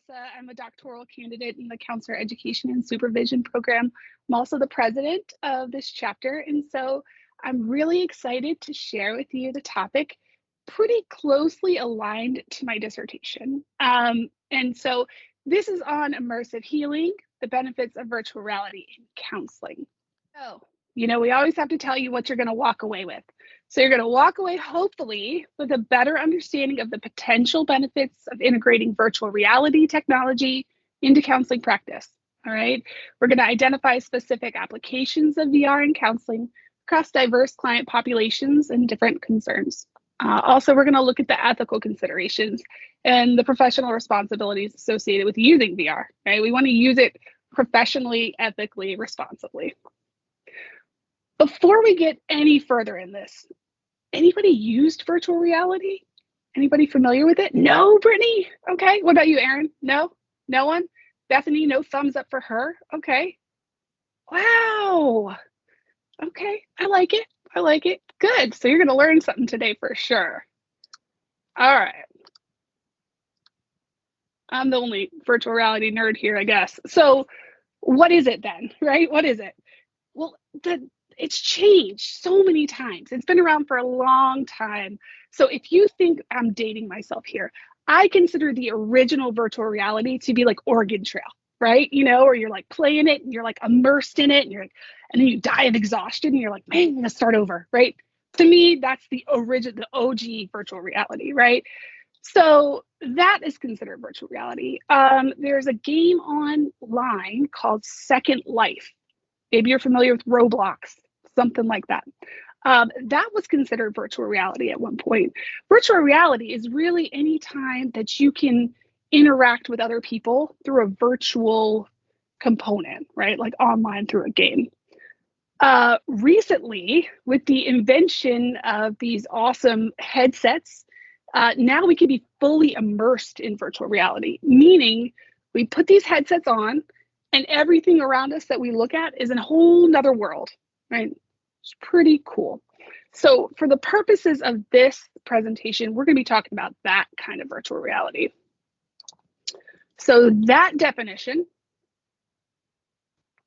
Melissa. I'm a doctoral candidate in the Counselor Education and Supervision program. I'm also the president of this chapter, and so I'm really excited to share with you the topic pretty closely aligned to my dissertation. And so this is on immersive healing, the benefits of virtual reality in counseling. So, we always have to tell you what you're going to walk away with. So you're going to walk away, hopefully, with a better understanding of the potential benefits of integrating virtual reality technology into counseling practice. All right. We're going to identify specific applications of VR in counseling across diverse client populations and different concerns. Also, we're going to look at the ethical considerations and the professional responsibilities associated with using VR. Right. We want to use it professionally, ethically, responsibly. Before we get any further in this, anybody used virtual reality? Anybody familiar with it? No, Brittany? Okay. What about you, Aaron? No? No one? Bethany, no thumbs up for her? Okay. Wow. Okay. I like it. I like it. Good. So you're going to learn something today for sure. All right. I'm the only virtual reality nerd here, I guess. So what is it then, right? What is it? Well, it's changed so many times. It's been around for a long time. So if you think I'm dating myself here, I consider the original virtual reality to be like Oregon Trail, right? Or you're like playing it and you're like immersed in it and then you die of exhaustion and you're like, man, I'm gonna start over, right? To me, that's the original, the OG virtual reality, right? So that is considered virtual reality. There's a game online called Second Life. Maybe you're familiar with Roblox, something like that. That was considered virtual reality at one point. Virtual reality is really any time that you can interact with other people through a virtual component, right? Like online through a game. Recently, with the invention of these awesome headsets, now we can be fully immersed in virtual reality, meaning we put these headsets on and everything around us that we look at is in a whole nother world, right? It's pretty cool. So for the purposes of this presentation, we're going to be talking about that kind of virtual reality. So that definition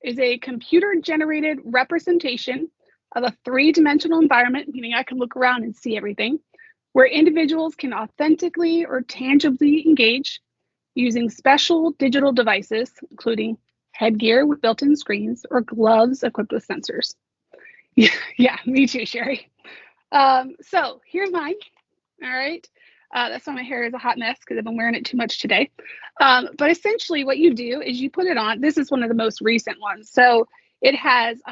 is a computer-generated representation of a three-dimensional environment, meaning I can look around and see everything, where individuals can authentically or tangibly engage using special digital devices, including headgear with built-in screens or gloves equipped with sensors. Yeah, me too, Sherry. So here's mine. All right. That's why my hair is a hot mess because I've been wearing it too much today. But essentially what you do is you put it on. This is one of the most recent ones. So it has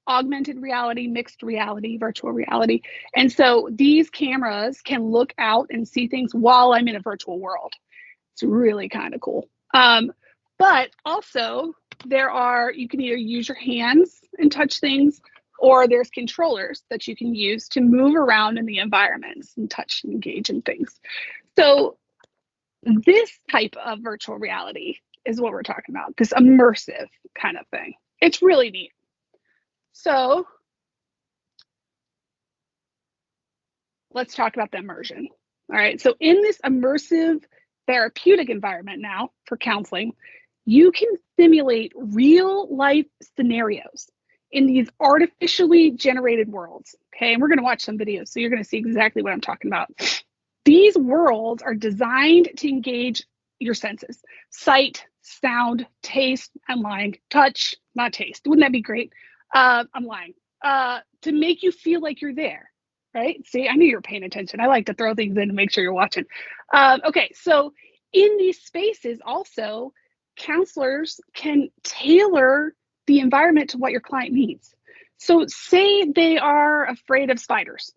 augmented reality, mixed reality, virtual reality. And so these cameras can look out and see things while I'm in a virtual world. It's really kind of cool. But also you can either use your hands and touch things, or there's controllers that you can use to move around in the environments and touch and engage in things. So this type of virtual reality is what we're talking about, this immersive kind of thing. It's really neat. So let's talk about the immersion. All right. So in this immersive therapeutic environment now for counseling, you can simulate real life scenarios in these artificially generated worlds. Okay. And we're going to watch some videos, so you're going to see exactly what I'm talking about. These worlds are designed to engage your senses: sight, sound, taste. I'm lying. Touch, not taste. Wouldn't that be great? I'm lying. To make you feel like you're there. Right? See, I knew you were paying attention. I like to throw things in to make sure you're watching. Okay, so in these spaces also, counselors can tailor the environment to what your client needs. So say they are afraid of spiders.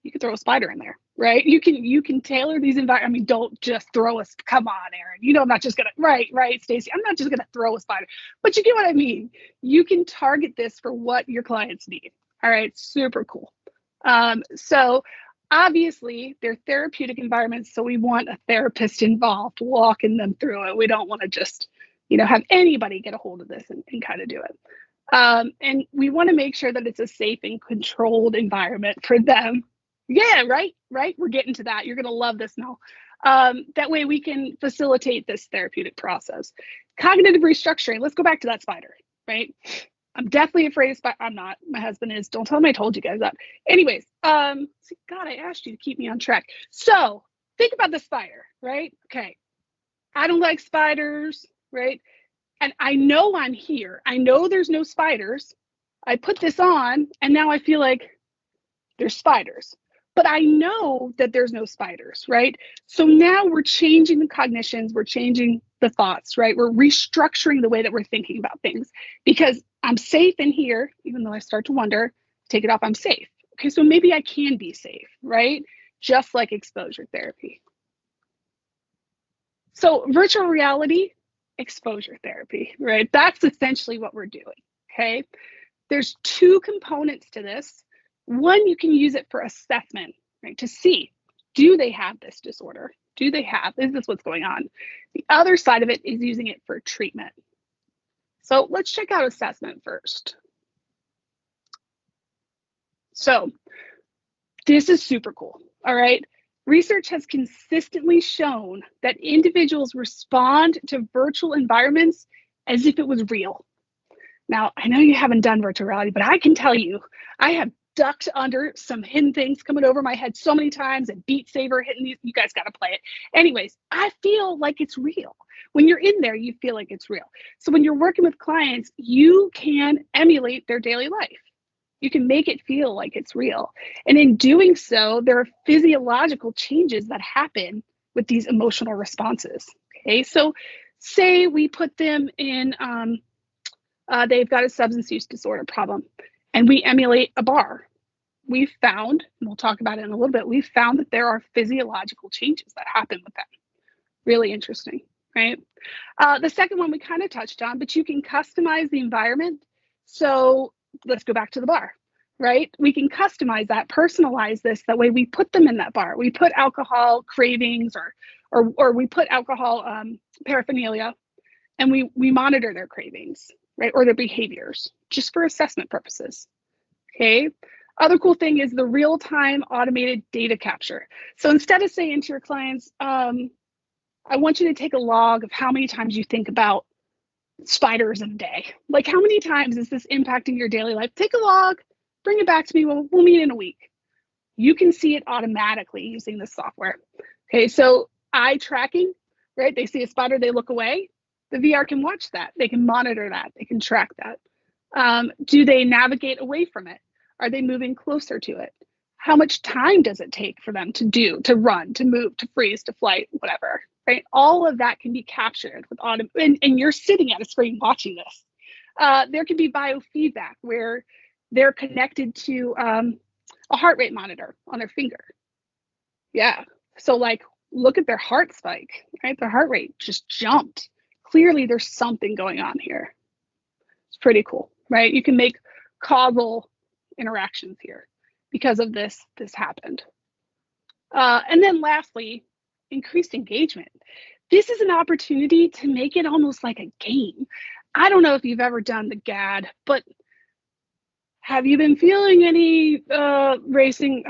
You can throw a spider in there, right? You can tailor these environments. I mean, don't just throw us. Come on, Aaron. I'm not just gonna, right, Stacy. I'm not just gonna throw a spider, but you get what I mean. You can target this for what your clients need. All right, super cool. So obviously they're therapeutic environments, so we want a therapist involved walking them through it. We don't want to just, have anybody get a hold of this and kind of do it. And we want to make sure that it's a safe and controlled environment for them. Yeah, right. We're getting to that. You're going to love this now. That way we can facilitate this therapeutic process. Cognitive restructuring, let's go back to that spider, right? I'm definitely afraid of spiders. I'm not. My husband is. Don't tell him I told you guys that. Anyways, God, I asked you to keep me on track. So think about the spider, right? Okay. I don't like spiders, right? And I know I'm here. I know there's no spiders. I put this on and now I feel like there's spiders. But I know that there's no spiders, right? So now we're changing the cognitions, we're changing the thoughts, right? We're restructuring the way that we're thinking about things because I'm safe in here, even though I start to wonder, take it off, I'm safe. Okay, so maybe I can be safe, right? Just like exposure therapy. So virtual reality, exposure therapy, right? That's essentially what we're doing, okay? There's two components to this. One, you can use it for assessment, right? To see, do they have this disorder? Is this what's going on? The other side of it is using it for treatment. So let's check out assessment first. So this is super cool, all right? Research has consistently shown that individuals respond to virtual environments as if it was real. Now, I know you haven't done virtual reality, but I can tell you, I have ducked under some hidden things coming over my head so many times and Beat Saber hitting these. You guys got to play it. Anyways, I feel like it's real. When you're in there, you feel like it's real. So when you're working with clients, you can emulate their daily life. You can make it feel like it's real. And in doing so, there are physiological changes that happen with these emotional responses. Okay, so say we put them in, they've got a substance use disorder problem, and we emulate a bar. We've found, and we'll talk about it in a little bit, we've found that there are physiological changes that happen with them. Really interesting, right? The second one we kind of touched on, but you can customize the environment. So let's go back to the bar, right? We can customize that, personalize this. That way we put them in that bar. We put alcohol cravings or we put alcohol paraphernalia, and we monitor their cravings, right? Or their behaviors just for assessment purposes. Okay. Other cool thing is the real-time automated data capture. So instead of saying to your clients, I want you to take a log of how many times you think about spiders in a day. Like, how many times is this impacting your daily life? Take a log, bring it back to me. We'll meet in a week. You can see it automatically using this software. Okay, so eye tracking, right? They see a spider, they look away. The VR can watch that. They can monitor that. They can track that. Do they navigate away from it? Are they moving closer to it? How much time does it take for them to run, to move, to freeze, to flight, whatever, right? All of that can be captured with and you're sitting at a screen watching this. There can be biofeedback where they're connected to a heart rate monitor on their finger. Yeah, so like, look at their heart spike, right? Their heart rate just jumped. Clearly there's something going on here. It's pretty cool, right? You can make causal interactions here because of this happened. And then lastly, increased engagement. This is an opportunity to make it almost like a game. I don't know if you've ever done the GAD, but have you been feeling any heart racing?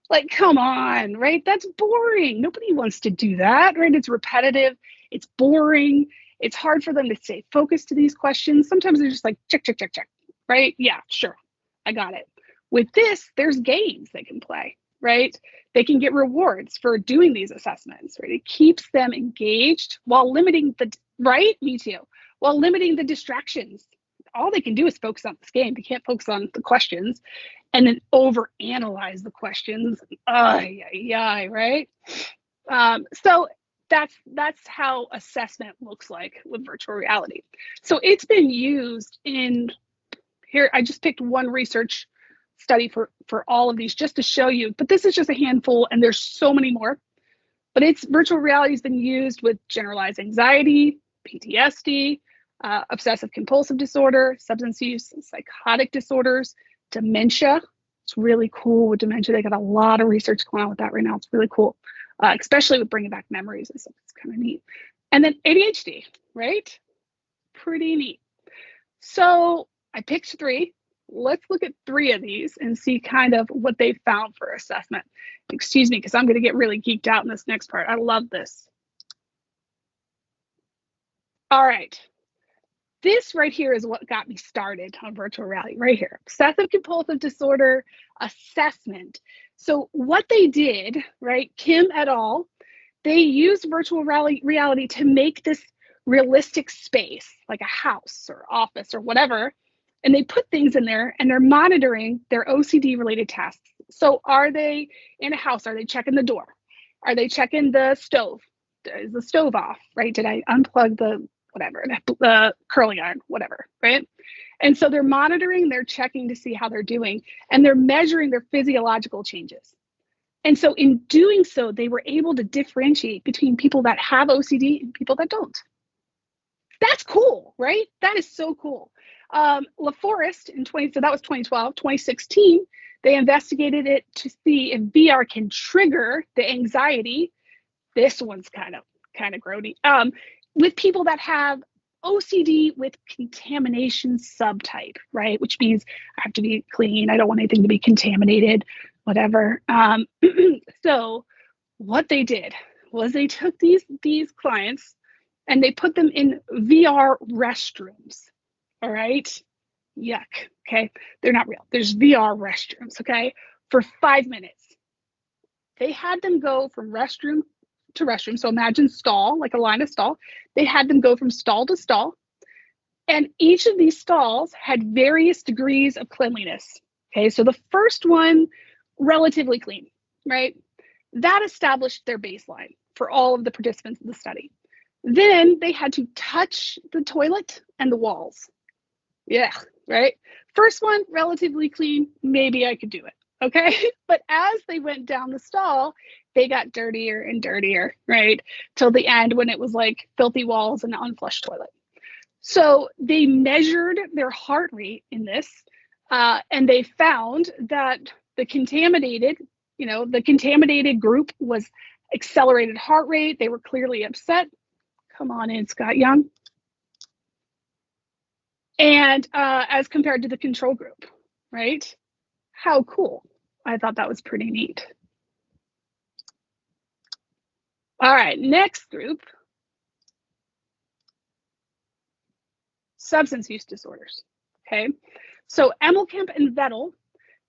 Like, come on, right? That's boring. Nobody wants to do that, right? It's repetitive. It's boring. It's hard for them to stay focused to these questions. Sometimes they're just like, check, check, check, check, right? Yeah, sure. I got it. With this, there's games they can play, right? They can get rewards for doing these assessments, right? It keeps them engaged while limiting me too, while limiting the distractions. All they can do is focus on this game. They can't focus on the questions and then overanalyze the questions. Right? So that's how assessment looks like with virtual reality. So it's been used in here. I just picked one research study for all of these just to show you, but this is just a handful and there's so many more. But virtual reality has been used with generalized anxiety, PTSD, obsessive compulsive disorder, substance use, psychotic disorders, dementia. It's really cool with dementia. They got a lot of research going on with that right now. It's really cool, especially with bringing back memories and stuff. It's kind of neat. And then ADHD, right? Pretty neat. So I picked three. let's look at 3 of these and see kind of what they found for assessment. Excuse me, because I'm going to get really geeked out in this next part. I love this. All right. This right here is what got me started on virtual reality, right here. Obsessive compulsive disorder assessment. So what they did, right, Kim et al., they used virtual reality to make this realistic space, like a house or office or whatever, and they put things in there and they're monitoring their OCD related tasks. So are they in a house? Are they checking the door? Are they checking the stove? Is the stove off, right? Did I unplug the whatever, the curling iron, whatever, right? And so they're monitoring, they're checking to see how they're doing, and they're measuring their physiological changes. And so in doing so, they were able to differentiate between people that have OCD and people that don't. That's cool, right? That is so cool. LaForest so that was 2012, 2016, they investigated it to see if VR can trigger the anxiety. This one's kind of grody. With people that have OCD with contamination subtype, right? Which means I have to be clean. I don't want anything to be contaminated, whatever. So what they did was they took these clients and they put them in VR restrooms. All right. Yuck. Okay. They're not real. There's VR restrooms. Okay. For 5 minutes. They had them go from restroom to restroom. So imagine stall, like a line of stall. They had them go from stall to stall. And each of these stalls had various degrees of cleanliness. Okay. So the first one, relatively clean, right? That established their baseline for all of the participants in the study. Then they had to touch the toilet and the walls. Yeah, right? First one, relatively clean. Maybe I could do it. Okay. But as they went down the stall, they got dirtier and dirtier, right? Till the end when it was like filthy walls and an unflushed toilet. So they measured their heart rate in this, and they found that the contaminated group was accelerated heart rate. They were clearly upset. Come on in, Scott Young. And as compared to the control group, right? How cool. I thought that was pretty neat. All right, next group. Substance use disorders, okay? So Emelkamp and Vettel,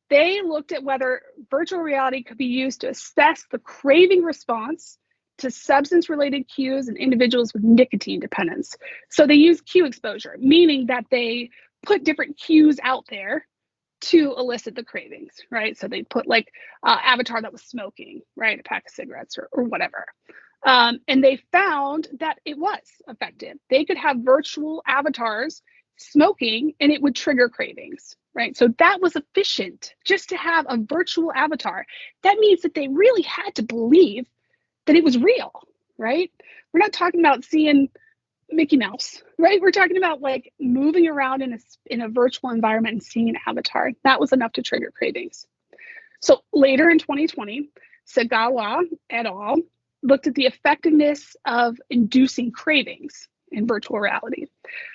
they looked at whether virtual reality could be used to assess the craving response to substance-related cues in individuals with nicotine dependence. So they use cue exposure, meaning that they put different cues out there to elicit the cravings, right? So they put like avatar that was smoking, right? A pack of cigarettes or whatever. And they found that it was effective. They could have virtual avatars smoking and it would trigger cravings, right? So that was efficient just to have a virtual avatar. That means that they really had to believe that it was real, right? We're not talking about seeing Mickey Mouse, right? We're talking about like moving around in a virtual environment and seeing an avatar. That was enough to trigger cravings. So later in 2020, Sagawa et al. Looked at the effectiveness of inducing cravings in virtual reality.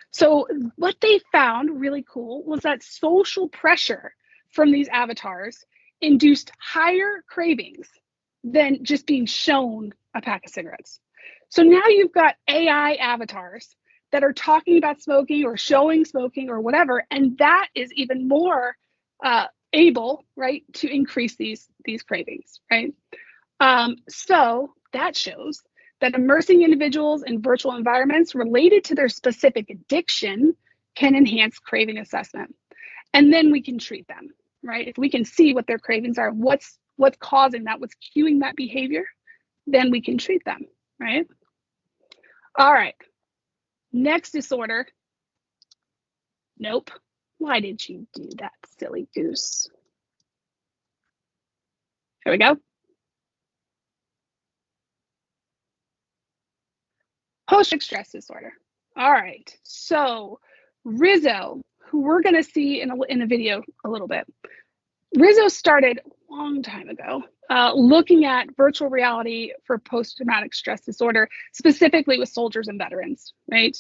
So what they found really cool was that social pressure from these avatars induced higher cravings than just being shown a pack of cigarettes. So now you've got AI avatars that are talking about smoking or showing smoking or whatever, and that is even more able, right, to increase these cravings, right? So that shows that immersing individuals in virtual environments related to their specific addiction can enhance craving assessment. And then we can treat them, right? If we can see what their cravings are, what's causing that, what's cueing that behavior, then we can treat them, right? All right. Next disorder. Nope. Why did you do that, silly goose? Here we go. Post-traumatic stress disorder. All right. So Rizzo, who we're going to see in a video a little bit, Rizzo started a long time ago looking at virtual reality for post-traumatic stress disorder, specifically with soldiers and veterans, right?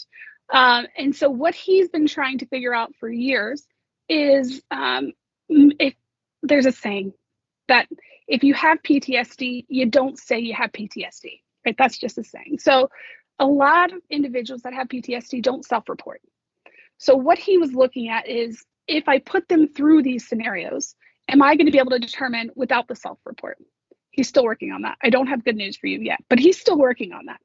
And so what he's been trying to figure out for years is if there's a saying that if you have PTSD, you don't say you have PTSD, right? That's just a saying. So a lot of individuals that have PTSD don't self-report. So what he was looking at is, if I put them through these scenarios, am I going to be able to determine without the self-report? He's still working on that. I don't have good news for you yet, but he's still working on that.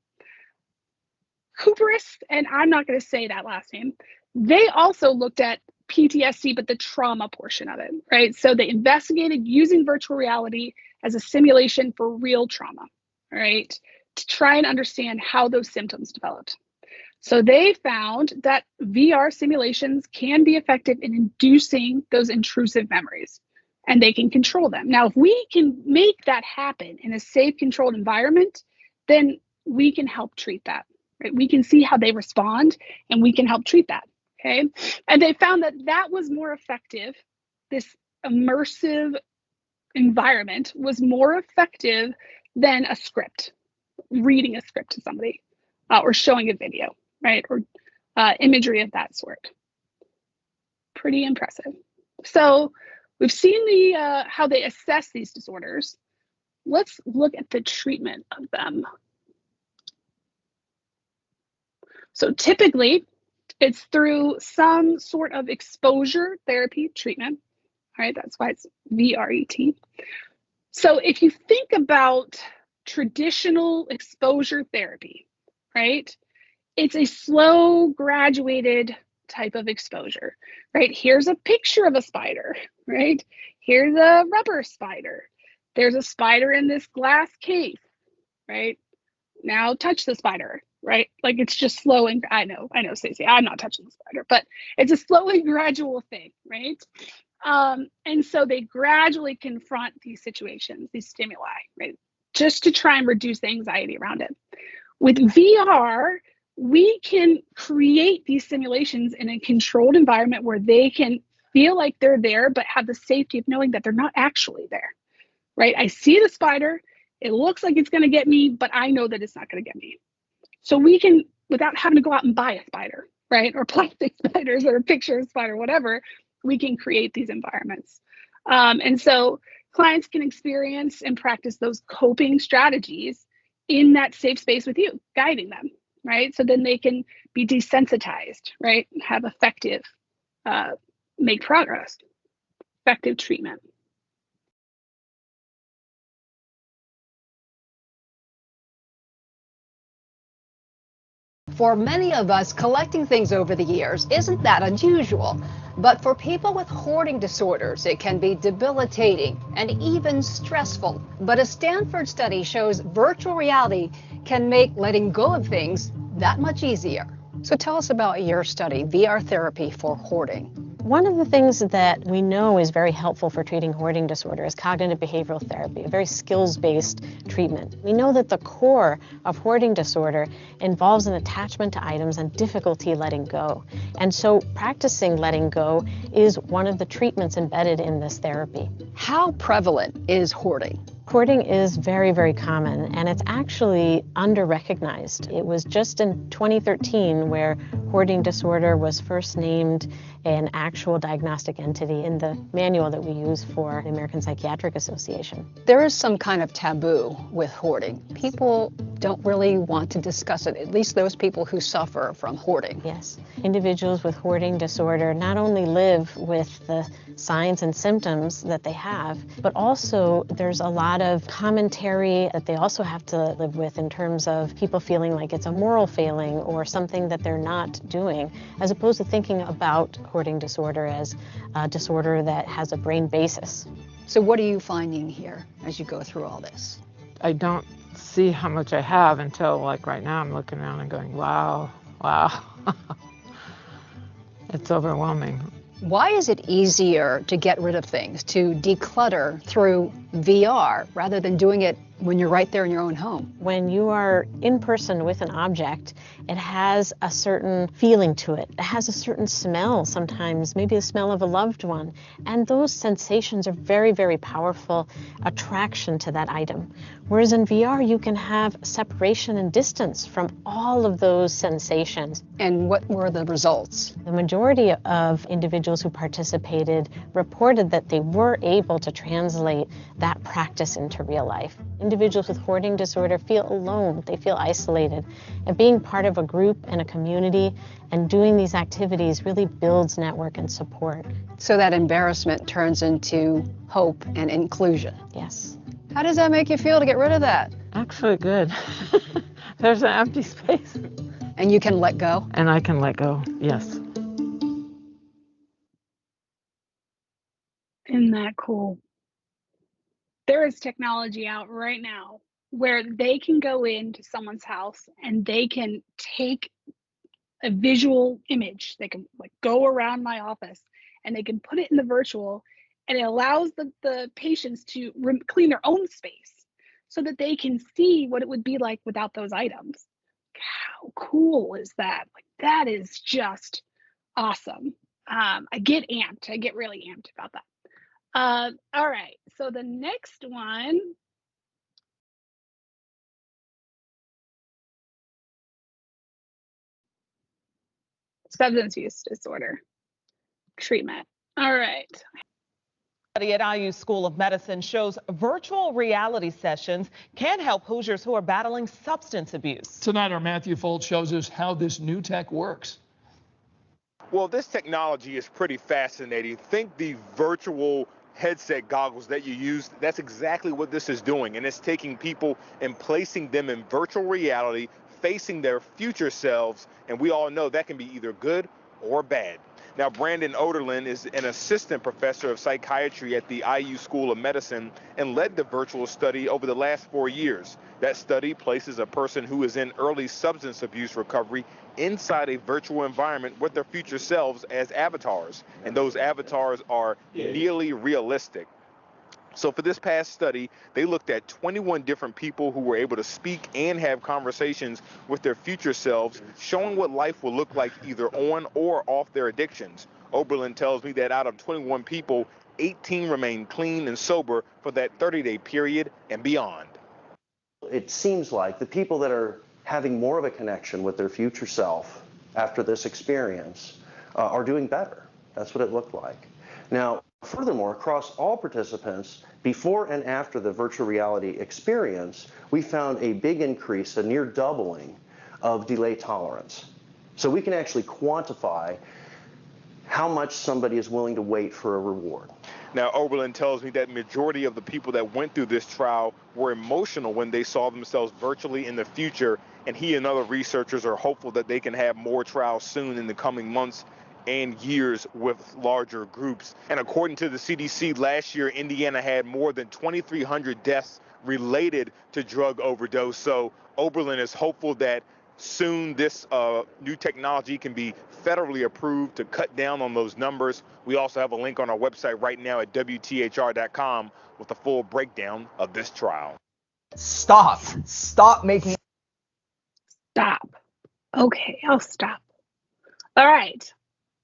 Cooperist, and I'm not going to say that last name, they also looked at PTSD, but the trauma portion of it, right? So they investigated using virtual reality as a simulation for real trauma, right? To try and understand how those symptoms developed. So they found that VR simulations can be effective in inducing those intrusive memories, and they can control them. Now, if we can make that happen in a safe, controlled environment, then we can help treat that, right? We can see how they respond, and we can help treat that, okay? And they found that that was more effective. This immersive environment was more effective than a script, reading a script to somebody or showing a video, right? Or imagery of that sort. Pretty impressive. So we've seen the how they assess these disorders. Let's look at the treatment of them. So typically, it's through some sort of exposure therapy treatment. All right, that's why it's VRET. So if you think about traditional exposure therapy, right? It's a slow, graduated type of exposure, right? Here's a picture of a spider, right? Here's a rubber spider. There's a spider in this glass case, right? Now touch the spider, right? Like, it's just slow and I know, Stacey, I'm not touching the spider, but it's a slow and gradual thing, right? And so they gradually confront these situations, these stimuli, right? Just to try and reduce the anxiety around it. With VR, we can create these simulations in a controlled environment where they can feel like they're there, but have the safety of knowing that they're not actually there, right? I see the spider, it looks like it's going to get me, but I know that it's not going to get me. So we can, without having to go out and buy a spider, right? Or plastic spiders or a picture of a spider, whatever, we can create these environments. And so clients can experience and practice those coping strategies in that safe space with you, guiding them, right? So then they can be desensitized, right? Have effective, make progress, effective treatment. For many of us, collecting things over the years isn't that unusual. But for people with hoarding disorders, it can be debilitating and even stressful. But a Stanford study shows virtual reality can make letting go of things that much easier. So tell us about your study, VR therapy for hoarding. One of the things that we know is very helpful for treating hoarding disorder is cognitive behavioral therapy, a very skills-based treatment. We know that the core of hoarding disorder involves an attachment to items and difficulty letting go. And so practicing letting go is one of the treatments embedded in this therapy. How prevalent is hoarding? Hoarding is very, very common, and it's actually under-recognized. It was just in 2013 where hoarding disorder was first named an actual diagnostic entity in the manual that we use for the American Psychiatric Association. There is some kind of taboo with hoarding. People don't really want to discuss it, at least those people who suffer from hoarding. Yes. Individuals with hoarding disorder not only live with the signs and symptoms that they have, but also there's a lot of commentary that they also have to live with in terms of people feeling like it's a moral failing or something that they're not doing, as opposed to thinking about hoarding disorder as a disorder that has a brain basis. So what are you finding here as you go through all this? I don't see how much I have until, like, right now I'm looking around and going, wow. It's overwhelming. Why is it easier to get rid of things, to declutter through VR rather than doing it when you're right there in your own home. When you are in person with an object, it has a certain feeling to it. It has a certain smell sometimes, maybe the smell of a loved one. And those sensations are very, very powerful attraction to that item. Whereas in VR, you can have separation and distance from all of those sensations. And what were the results? The majority of individuals who participated reported that they were able to translate that practice into real life. Individuals with hoarding disorder feel alone, they feel isolated. And being part of a group and a community and doing these activities really builds network and support. So that embarrassment turns into hope and inclusion. Yes. How does that make you feel to get rid of that? Actually, good. There's an empty space. And you can let go? And I can let go, yes. Isn't that cool? There is technology out right now where they can go into someone's house and they can take a visual image. They can like go around my office and they can put it in the virtual, and it allows the patients to clean their own space so that they can see what it would be like without those items. How cool is that? Like, that is just awesome. I get amped. I get really amped about that. All right, so the next one. Substance use disorder treatment. All right. Study at IU School of Medicine shows virtual reality sessions can help Hoosiers who are battling substance abuse. Tonight, our Matthew Foltz shows us how this new tech works. Well, this technology is pretty fascinating. Think the virtual headset goggles that you use. That's exactly what this is doing. And it's taking people and placing them in virtual reality, facing their future selves. And we all know that can be either good or bad. Now, Brandon Oderlin is an assistant professor of psychiatry at the IU School of Medicine and led the virtual study over the last 4 years. That study places a person who is in early substance abuse recovery inside a virtual environment with their future selves as avatars. And those avatars are nearly realistic. So for this past study, they looked at 21 different people who were able to speak and have conversations with their future selves, showing what life will look like either on or off their addictions. Oberlin tells me that out of 21 people, 18 remained clean and sober for that 30-day period and beyond. It seems like the people that are having more of a connection with their future self after this experience are doing better. That's what it looked like. Now, furthermore, across all participants, before and after the virtual reality experience, we found a big increase, a near doubling of delay tolerance. So we can actually quantify how much somebody is willing to wait for a reward. Now, Oberlin tells me that majority of the people that went through this trial were emotional when they saw themselves virtually in the future, and he and other researchers are hopeful that they can have more trials soon in the coming months and years with larger groups. And according to the CDC, last year, Indiana had more than 2,300 deaths related to drug overdose. So Oberlin is hopeful that soon this new technology can be federally approved to cut down on those numbers. We also have a link on our website right now at WTHR.com with a full breakdown of this trial. Stop making. Stop. Okay, I'll stop. All right.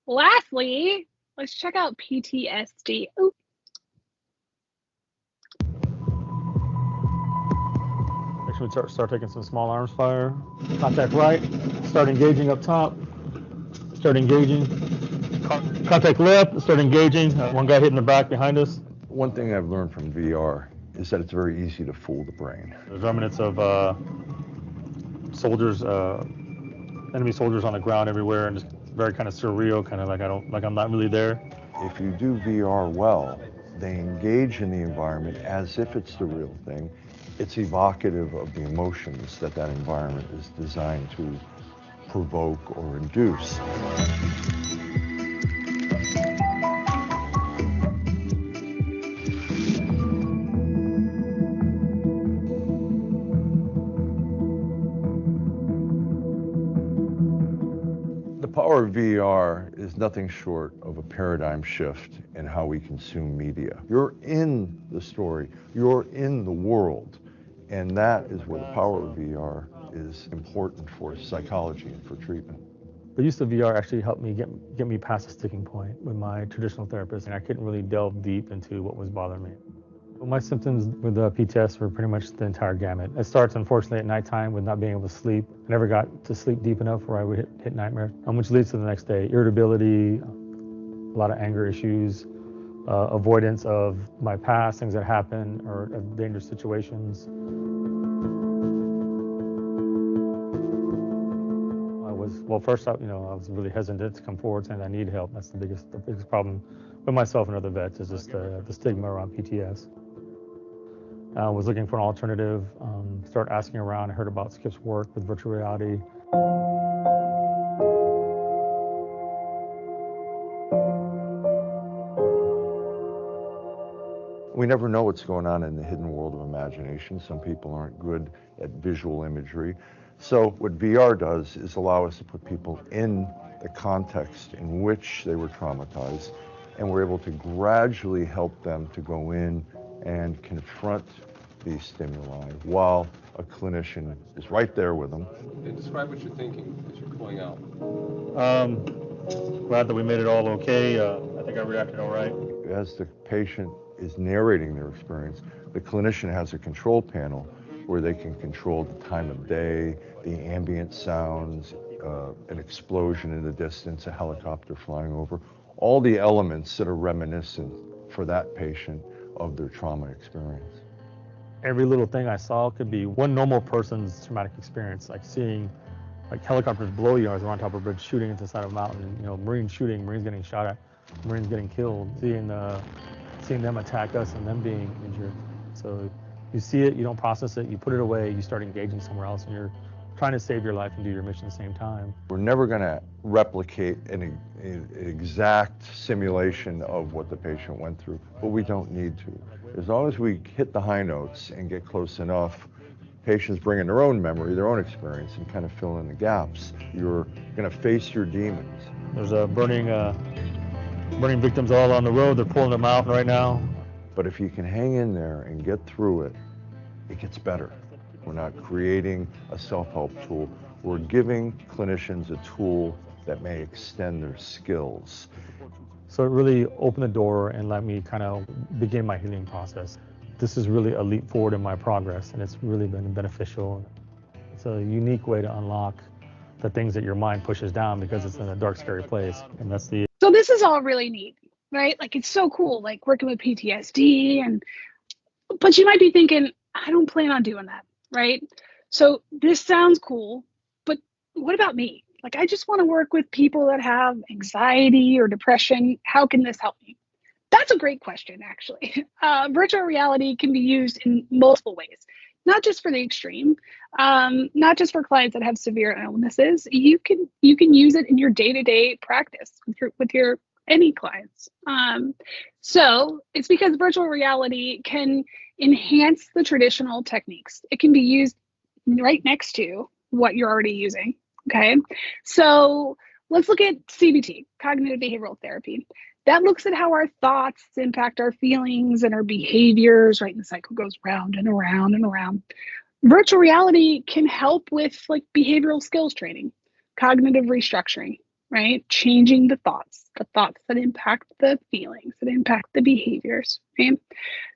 Lastly, let's check out PTSD. Ooh. Actually, start taking some small arms fire. Contact right. Start engaging up top. Start engaging. Contact left. Start engaging. One guy hitting the back behind us. One thing I've learned from VR is that it's very easy to fool the brain. There's remnants of soldiers, enemy soldiers on the ground everywhere, and just very kind of surreal, kind of like I'm not really there. If you do VR well, they engage in the environment as if it's the real thing. It's evocative of the emotions that that environment is designed to provoke or induce. power of VR is nothing short of a paradigm shift in how we consume media. You're in the story, you're in the world, and that is where the power of VR is important for psychology and for treatment. The use of VR actually helped me get me past a sticking point with my traditional therapist, and I couldn't really delve deep into what was bothering me. My symptoms with PTS were pretty much the entire gamut. It starts, unfortunately, at nighttime with not being able to sleep. I never got to sleep deep enough where I would hit nightmares, which leads to the next day. Irritability, a lot of anger issues, avoidance of my past, things that happened, or of dangerous situations. First up, I was really hesitant to come forward saying I need help. That's the biggest problem with myself and other vets is just the stigma around PTS. I was looking for an alternative, started asking around. I heard about Skip's work with virtual reality. We never know what's going on in the hidden world of imagination. Some people aren't good at visual imagery. So what VR does is allow us to put people in the context in which they were traumatized, and we're able to gradually help them to go in and confront these stimuli while a clinician is right there with them. And describe what you're thinking as you're pulling out. Glad that we made it all okay. I think I reacted all right. As the patient is narrating their experience, the clinician has a control panel where they can control the time of day, the ambient sounds, an explosion in the distance, a helicopter flying over, all the elements that are reminiscent for that patient of their trauma experience. Every little thing I saw could be one normal person's traumatic experience, like seeing helicopters blow you as we're on top of a bridge shooting into the side of a mountain, Marines shooting, Marines getting shot at, Marines getting killed, seeing them attack us and them being injured. So you see it, you don't process it, you put it away, you start engaging somewhere else, and you're trying to save your life and do your mission at the same time. We're never going to replicate an exact simulation of what the patient went through, but we don't need to. As long as we hit the high notes and get close enough, patients bring in their own memory, their own experience, and kind of fill in the gaps. You're going to face your demons. There's burning victims all on the road. They're pulling them out right now. But if you can hang in there and get through it, it gets better. We're not creating a self-help tool. We're giving clinicians a tool that may extend their skills. So it really opened the door and let me kind of begin my healing process. This is really a leap forward in my progress, and it's really been beneficial. It's a unique way to unlock the things that your mind pushes down because it's in a dark, scary place. And that's the. So this is all really neat, right? Like, it's so cool, like working with PTSD, but you might be thinking, I don't plan on doing that, right? So this sounds cool, but what about me? Like, I just want to work with people that have anxiety or depression. How can this help me? That's a great question, actually. Virtual reality can be used in multiple ways, not just for the extreme, not just for clients that have severe illnesses. You can use it in your day-to-day practice with your any clients. So it's because virtual reality can enhance the traditional techniques. It can be used right next to what you're already using. Okay, so let's look at CBT, cognitive behavioral therapy. That looks at how our thoughts impact our feelings and our behaviors, right? And the cycle goes round and around and around. Virtual reality can help with like behavioral skills training, cognitive restructuring, right? Changing the thoughts that impact the feelings, that impact the behaviors, right?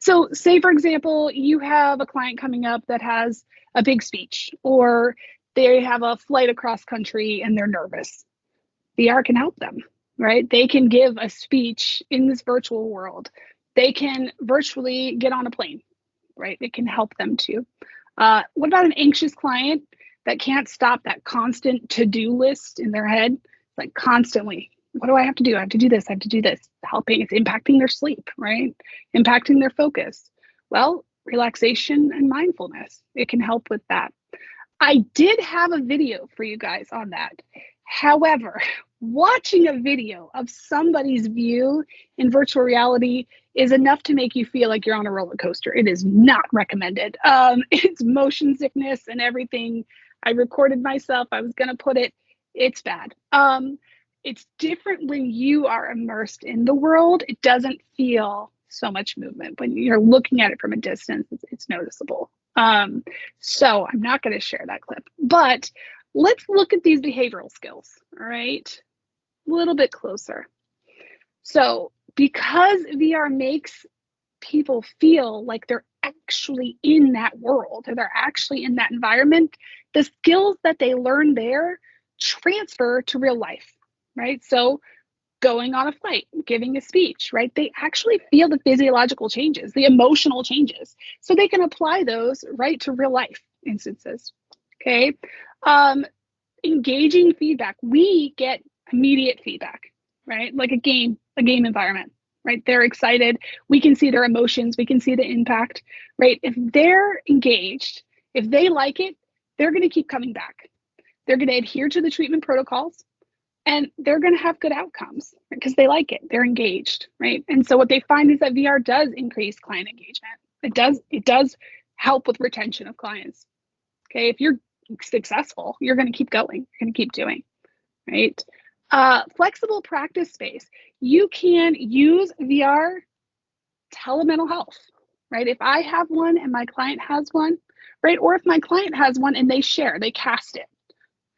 So say, for example, you have a client coming up that has a big speech, or they have a flight across country and they're nervous. VR can help them, right? They can give a speech in this virtual world. They can virtually get on a plane, right? It can help them too. What about an anxious client that can't stop that constant to-do list in their head? Like constantly, what do I have to do? I have to do this, I have to do this. It's impacting their sleep, right? Impacting their focus. Well, relaxation and mindfulness, it can help with that. I did have a video for you guys on that. However, watching a video of somebody's view in virtual reality is enough to make you feel like you're on a roller coaster. It is not recommended. It's motion sickness and everything. I recorded myself. I was going to put it. It's bad. it's different when you are immersed in the world. It doesn't feel so much movement. When you're looking at it from a distance, it's noticeable. So I'm not going to share that clip, but let's look at these behavioral skills, all right? A little bit closer. So because VR makes people feel like they're actually in that world, or they're actually in that environment, the skills that they learn there transfer to real life, right? So going on a flight, giving a speech, right? They actually feel the physiological changes, the emotional changes. So they can apply those right to real life instances, okay? Engaging feedback. We get immediate feedback, right? Like a game environment, right? They're excited. We can see their emotions. We can see the impact, right? If they're engaged, if they like it, they're going to keep coming back. They're going to adhere to the treatment protocols, and they're going to have good outcomes because they like it. They're engaged, right? And so what they find is that VR does increase client engagement. It does help with retention of clients. Okay, if you're successful, you're going to keep going. You're going to keep doing, right? Flexible practice space. You can use VR telemental health, right? If I have one and my client has one, right? Or if my client has one and they share, they cast it,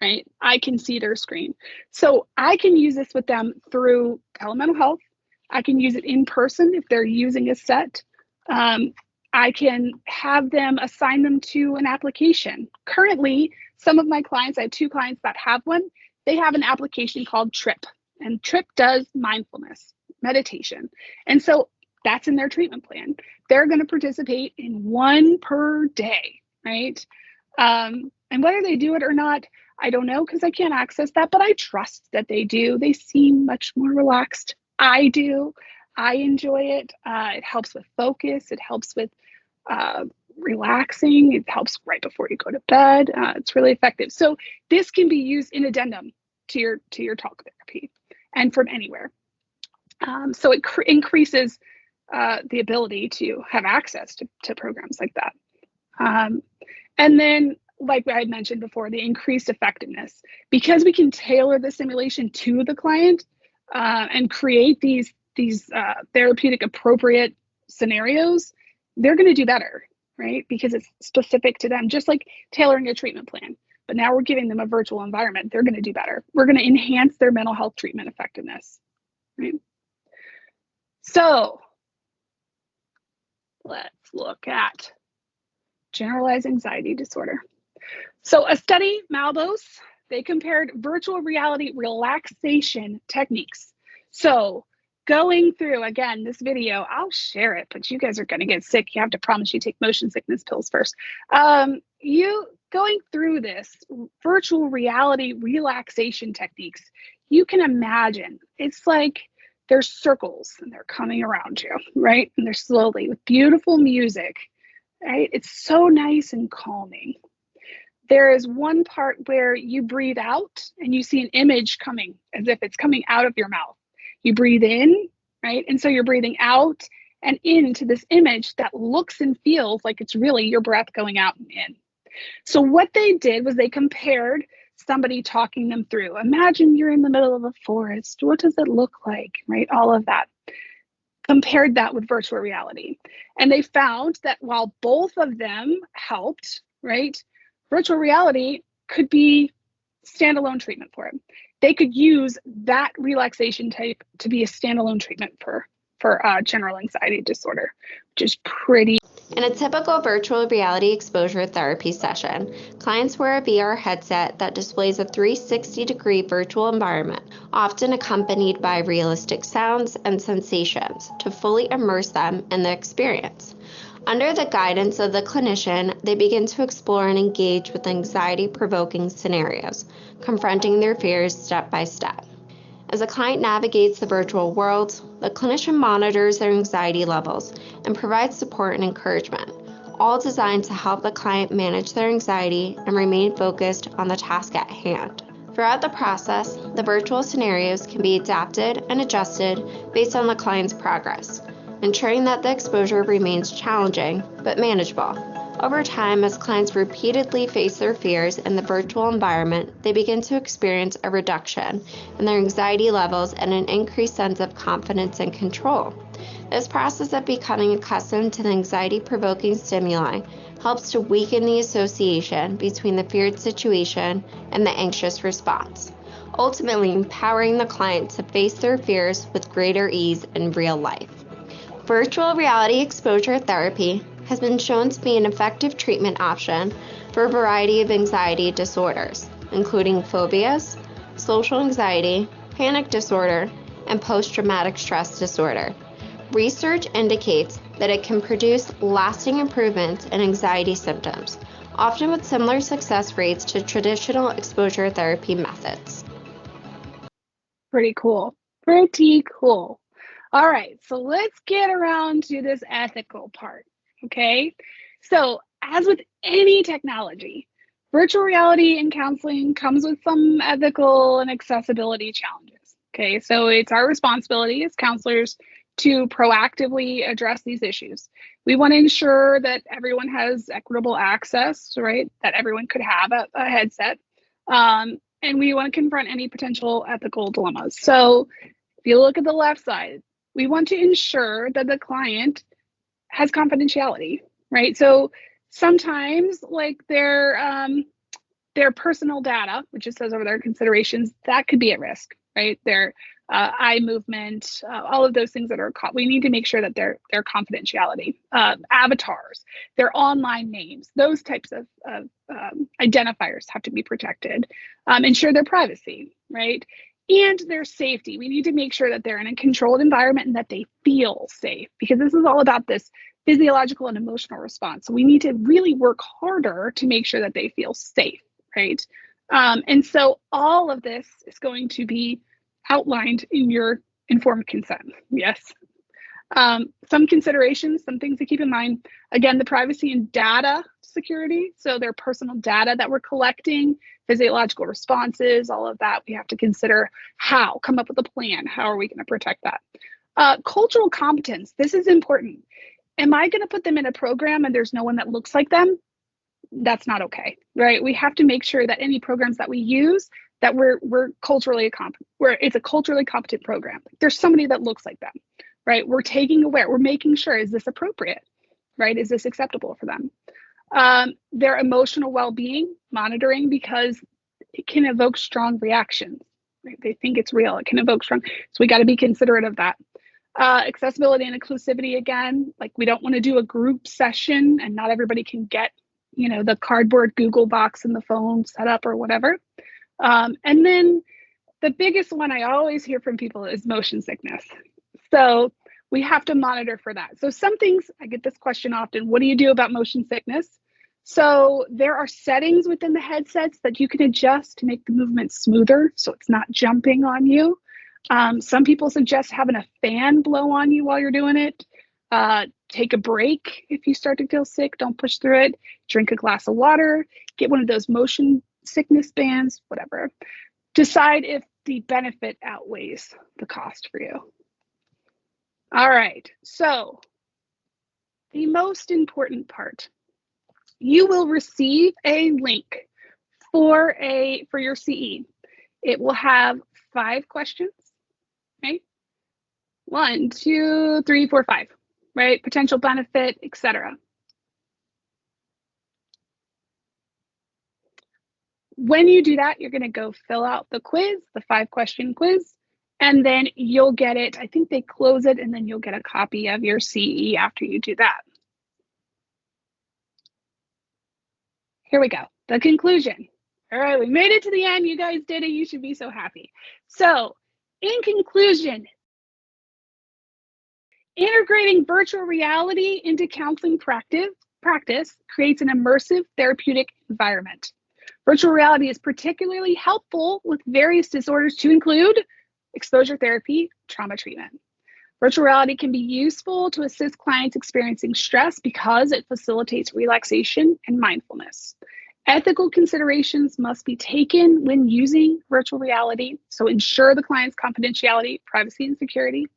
right? I can see their screen. So I can use this with them through telemental health. I can use it in person if they're using a set. I can have them assign them to an application. Currently, some of my clients, I have 2 clients that have one, they have an application called Trip, and Trip does mindfulness, meditation. And so that's in their treatment plan. They're going to participate in 1 per day, right? And whether they do it or not, I don't know because I can't access that, but I trust that they do. They seem much more relaxed. I do. I enjoy it. It helps with focus. It helps with relaxing. It helps right before you go to bed. It's really effective. So this can be used in addendum to your talk therapy and from anywhere. So it increases the ability to have access to programs like that. And then, like I mentioned before, the increased effectiveness, because we can tailor the simulation to the client and create these therapeutic appropriate scenarios, they're going to do better, right? Because it's specific to them, just like tailoring a treatment plan. But now we're giving them a virtual environment. They're going to do better. We're going to enhance their mental health treatment effectiveness, right? So let's look at generalized anxiety disorder. So a study, Malbos, they compared virtual reality relaxation techniques. So going through, again, this video, I'll share it, but you guys are going to get sick. You have to promise you take motion sickness pills first. You going through this virtual reality relaxation techniques, you can imagine it's like there's circles and they're coming around you, right? And they're slowly with beautiful music, right? It's so nice and calming. There is one part where you breathe out and you see an image coming as if it's coming out of your mouth. You breathe in, right? And so you're breathing out and into this image that looks and feels like it's really your breath going out and in. So what they did was they compared somebody talking them through. Imagine you're in the middle of a forest. What does it look like, right? All of that. Compared that with virtual reality. And they found that while both of them helped, right? Virtual reality could be standalone treatment for it. They could use that relaxation type to be a standalone treatment for general anxiety disorder, which is pretty. In a typical virtual reality exposure therapy session, clients wear a VR headset that displays a 360-degree virtual environment, often accompanied by realistic sounds and sensations, to fully immerse them in the experience. Under the guidance of the clinician, they begin to explore and engage with anxiety-provoking scenarios, confronting their fears step by step. As the client navigates the virtual world, the clinician monitors their anxiety levels and provides support and encouragement, all designed to help the client manage their anxiety and remain focused on the task at hand. Throughout the process, the virtual scenarios can be adapted and adjusted based on the client's progress, ensuring that the exposure remains challenging but manageable, Over time, as clients repeatedly face their fears in the virtual environment, they begin to experience a reduction in their anxiety levels and an increased sense of confidence and control. This process of becoming accustomed to the anxiety-provoking stimuli helps to weaken the association between the feared situation and the anxious response, ultimately empowering the client to face their fears with greater ease in real life. Virtual reality exposure therapy has been shown to be an effective treatment option for a variety of anxiety disorders, including phobias, social anxiety, panic disorder, and post-traumatic stress disorder. Research indicates that it can produce lasting improvements in anxiety symptoms, often with similar success rates to traditional exposure therapy methods. Pretty cool. Pretty cool. All right, so let's get around to this ethical part, okay? So as with any technology, virtual reality in counseling comes with some ethical and accessibility challenges, okay? So it's our responsibility as counselors to proactively address these issues. We want to ensure that everyone has equitable access, right? That everyone could have a headset. And we want to confront any potential ethical dilemmas. So if you look at the left side, we want to ensure that the client has confidentiality, right? So sometimes like their personal data, which it says over there, considerations, that could be at risk, right? Their eye movement, all of those things that are we need to make sure that their confidentiality, avatars, their online names, those types of identifiers have to be protected. Ensure their privacy, right? And their safety. We need to make sure that they're in a controlled environment and that they feel safe, because this is all about this physiological and emotional response. So we need to really work harder to make sure that they feel safe, right? And so all of this is going to be outlined in your informed consent. Yes. Some considerations, some things to keep in mind. Again, the privacy and data security. So their personal data that we're collecting, physiological responses, all of that. We have to consider come up with a plan. How are we going to protect that? Cultural competence. This is important. Am I going to put them in a program and there's no one that looks like them? That's not okay, right? We have to make sure that any programs that we use, that we're culturally competent, where it's a culturally competent program. There's somebody that looks like them, right? We're making sure, is this appropriate, right? Is this acceptable for them? Their emotional well-being, monitoring, because it can evoke strong reactions, right? They think it's real, it can evoke strong, so we got to be considerate of that. Accessibility and inclusivity, again, like we don't want to do a group session and not everybody can get, the cardboard Google box in the phone set up or whatever. And then the biggest one I always hear from people is motion sickness. So we have to monitor for that. So some things, I get this question often, what do you do about motion sickness? So there are settings within the headsets that you can adjust to make the movement smoother so it's not jumping on you. Some people suggest having a fan blow on you while you're doing it. Take a break if you start to feel sick, don't push through it. Drink a glass of water, get one of those motion sickness bands, whatever. Decide if the benefit outweighs the cost for you. All right, so the most important part, you will receive a link for your CE. It will have 5 questions, right? 1, 2, 3, 4, 5, right? Potential benefit, etc. When you do that, you're going to go fill out the quiz, the 5-question quiz, and then you'll get it. I think they close it, and then you'll get a copy of your CE after you do that. Here we go. The conclusion. All right, we made it to the end. You guys did it. You should be so happy. So, in conclusion, integrating virtual reality into counseling practice creates an immersive therapeutic environment. Virtual reality is particularly helpful with various disorders to include exposure therapy, trauma treatment. Virtual reality can be useful to assist clients experiencing stress because it facilitates relaxation and mindfulness. Ethical considerations must be taken when using virtual reality, so ensure the client's confidentiality, privacy, and security.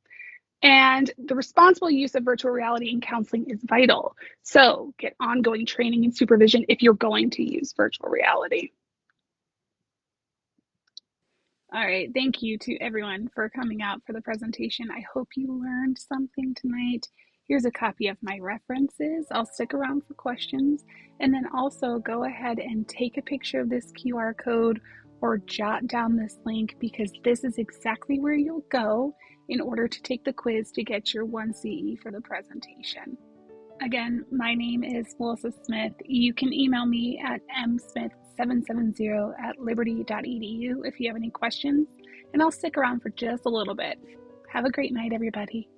And the responsible use of virtual reality in counseling is vital. So get ongoing training and supervision if you're going to use virtual reality. All right, thank you to everyone for coming out for the presentation. I hope you learned something tonight. Here's a copy of my references. I'll stick around for questions, and then also go ahead and take a picture of this QR code or jot down this link, because this is exactly where you'll go in order to take the quiz to get your 1 CE for the presentation. Again, my name is Melissa Smith. You can email me at msmith770@liberty.edu if you have any questions, and I'll stick around for just a little bit. Have a great night, everybody.